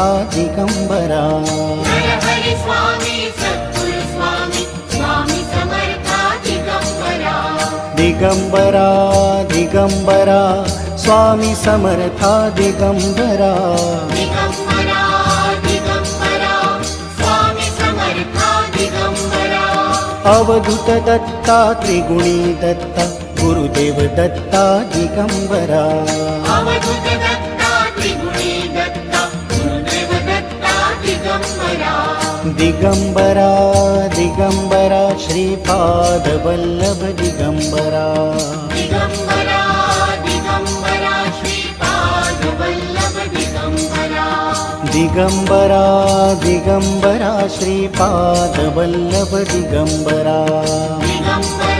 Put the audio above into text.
Samartha Digambara. Hari Swami Sadguru Swami Swami Samartha Digambara. Digambara Digambara Swami Samartha Digambara. Digambara Digambara Swami Samartha Digambara. Avadhoot Datta त्रिगुणी Datta Gurudev Datta Digambara. Avadhoot Datta त्रिगुणी Datta Gurudev Datta Digambara. Digambara Digambara Shripad Vallabh Digambara. Digambara Digambara Shripad Vallabh Digambara. Digambara Digambara Shripad Vallabh Digambara. Digambara